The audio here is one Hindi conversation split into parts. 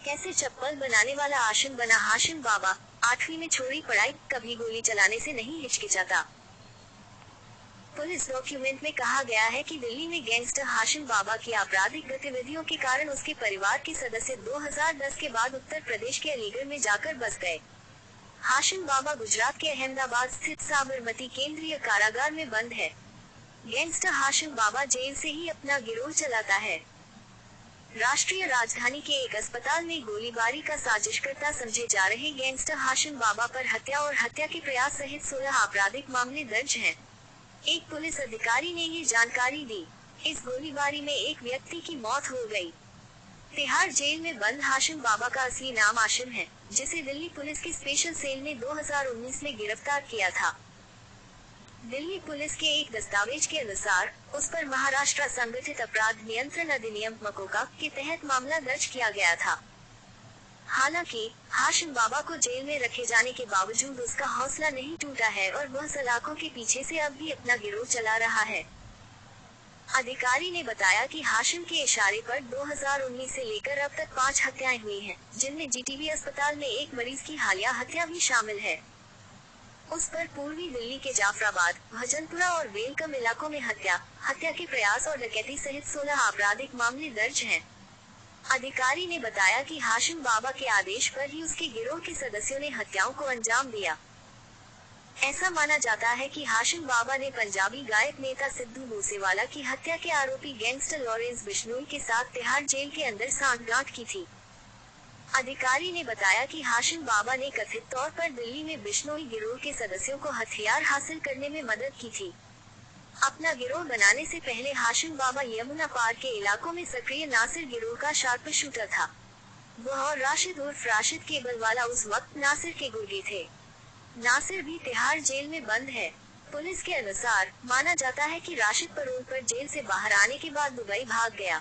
कैसे चप्पल बनाने वाला आशिम बना हाशिम बाबा। 8वीं में छोड़ी पढ़ाई, कभी गोली चलाने से नहीं हिचकिचाता। पुलिस डॉक्यूमेंट में कहा गया है कि दिल्ली में गैंगस्टर हाशिम बाबा की आपराधिक गतिविधियों के कारण उसके परिवार के सदस्य 2010 के बाद उत्तर प्रदेश के अलीगढ़ में जाकर बस गए। हाशिम बाबा गुजरात के अहमदाबाद स्थित साबरमती केंद्रीय कारागार में बंद है। गैंगस्टर हाशिम बाबा जेल से ही अपना गिरोह चलाता है। राष्ट्रीय राजधानी के एक अस्पताल में गोलीबारी का साजिशकर्ता समझे जा रहे गैंगस्टर हाशिम बाबा पर हत्या और हत्या के प्रयास सहित 16 आपराधिक मामले दर्ज हैं। एक पुलिस अधिकारी ने ये जानकारी दी। इस गोलीबारी में एक व्यक्ति की मौत हो गई। तिहाड़ जेल में बंद हाशिम बाबा का असली नाम आशिम है, जिसे दिल्ली पुलिस की स्पेशल सेल ने 2019 में गिरफ्तार किया था। दिल्ली पुलिस के एक दस्तावेज के अनुसार उस पर महाराष्ट्र संगठित अपराध नियंत्रण अधिनियम मकोका के तहत मामला दर्ज किया गया था। हालांकि हाशिम बाबा को जेल में रखे जाने के बावजूद उसका हौसला नहीं टूटा है और वह सलाखों के पीछे से अब भी अपना गिरोह चला रहा है। अधिकारी ने बताया कि हाशिम के इशारे पर 2019 से लेकर अब तक 5 हत्याएं हुई हैं, जिनमें जीटीबी अस्पताल में एक मरीज की हालिया हत्या भी शामिल है। उस पर पूर्वी दिल्ली के जाफराबाद, भजनपुरा और वेलकम इलाकों में हत्या के प्रयास और डकैती सहित 16 आपराधिक मामले दर्ज हैं। अधिकारी ने बताया कि हाशिम बाबा के आदेश पर ही उसके गिरोह के सदस्यों ने हत्याओं को अंजाम दिया। ऐसा माना जाता है कि हाशिम बाबा ने पंजाबी गायक नेता सिद्धू मूसेवाला की हत्या के आरोपी गैंगस्टर लॉरेंस बिश्नोई के साथ तिहाड़ जेल के अंदर सांठगांठ की थी। अधिकारी ने बताया कि हाशिम बाबा ने कथित तौर पर दिल्ली में बिश्नोई गिरोह के सदस्यों को हथियार हासिल करने में मदद की थी। अपना गिरोह बनाने से पहले हाशिम बाबा यमुना पार के इलाकों में सक्रिय नासिर गिरोह का शार्प शूटर था। वह और राशिद उर्फ राशिद केबलवाला उस वक्त नासिर के गुर्गे थे। नासिर भी तिहाड़ जेल में बंद है। पुलिस के अनुसार माना जाता है कि राशिद पैरोल पर जेल से बाहर आने के बाद दुबई भाग गया।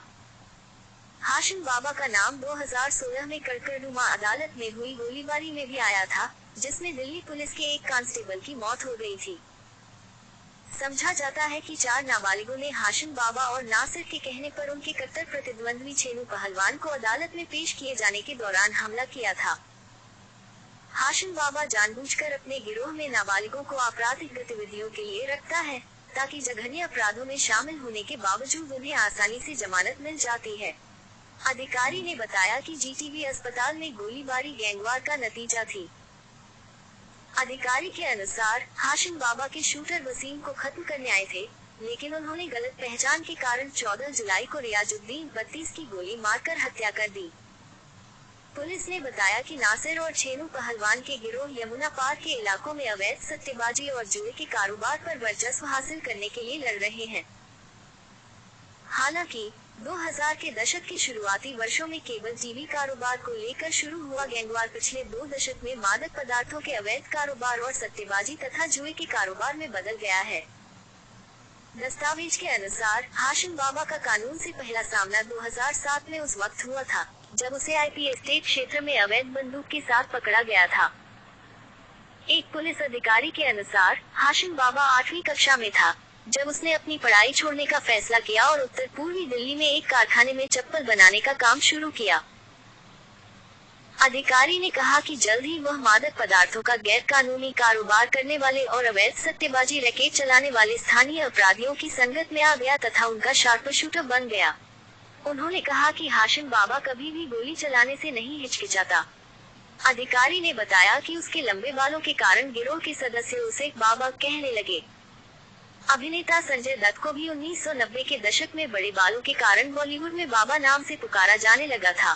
हाशिम बाबा का नाम 2016 में कड़कड़डुमा अदालत में हुई गोलीबारी में भी आया था, जिसमें दिल्ली पुलिस के एक कांस्टेबल की मौत हो गई थी। समझा जाता है कि 4 नाबालिगों ने हाशिम बाबा और नासिर के कहने पर उनके कट्टर प्रतिद्वंद्वी छेनू पहलवान को अदालत में पेश किए जाने के दौरान हमला किया था। हाशिम बाबा जानबूझकर अपने गिरोह में नाबालिगों को आपराधिक गतिविधियों के लिए रखता है, ताकि जघन्य अपराधों में शामिल होने के बावजूद उन्हें आसानी से जमानत मिल जाती है। अधिकारी ने बताया कि जीटीबी अस्पताल में गोलीबारी गैंगवार का नतीजा थी। अधिकारी के अनुसार हाशिम बाबा के शूटर वसीम को खत्म करने आए थे, लेकिन उन्होंने गलत पहचान के कारण 14 जुलाई को रियाजुद्दीन 32 की गोली मारकर हत्या कर दी। पुलिस ने बताया कि नासिर और छेनू पहलवान के गिरोह यमुना पार के इलाकों में अवैध सट्टेबाजी और जुए के कारोबार पर वर्चस्व हासिल करने के लिए लड़ रहे हैं। हालांकि 2000 के दशक के शुरुआती वर्षों में केबल टीवी कारोबार को लेकर शुरू हुआ गैंगवार पिछले 2 दशक में मादक पदार्थों के अवैध कारोबार और सट्टेबाजी तथा जुए के कारोबार में बदल गया है। दस्तावेज के अनुसार हाशिम बाबा का कानून से पहला सामना 2007 में उस वक्त हुआ था, जब उसे आईपी एस्टेट क्षेत्र में अवैध बंदूक के साथ पकड़ा गया था। एक पुलिस अधिकारी के अनुसार हाशिम बाबा 8वीं कक्षा में था जब उसने अपनी पढ़ाई छोड़ने का फैसला किया और उत्तर पूर्वी दिल्ली में एक कारखाने में चप्पल बनाने का काम शुरू किया। अधिकारी ने कहा कि जल्द ही वह मादक पदार्थों का गैर कानूनी कारोबार करने वाले और अवैध सट्टेबाजी रैकेट चलाने वाले स्थानीय अपराधियों की संगत में आ गया तथा उनका शार्प शूटर बन गया। उन्होंने कहा कि हाशिम बाबा कभी भी गोली चलाने से नहीं हिचकिचाता। अधिकारी ने बताया कि उसके लंबे बालों के कारण गिरोह के सदस्य उसे बाबा कहने लगे। अभिनेता संजय दत्त को भी 1990 के दशक में बड़े बालों के कारण बॉलीवुड में बाबा नाम से पुकारा जाने लगा था।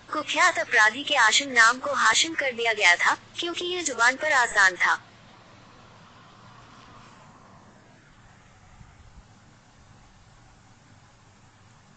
कुख्यात अपराधी के आशिम नाम को हाशिम कर दिया गया था, क्योंकि यह जुबान पर आसान था।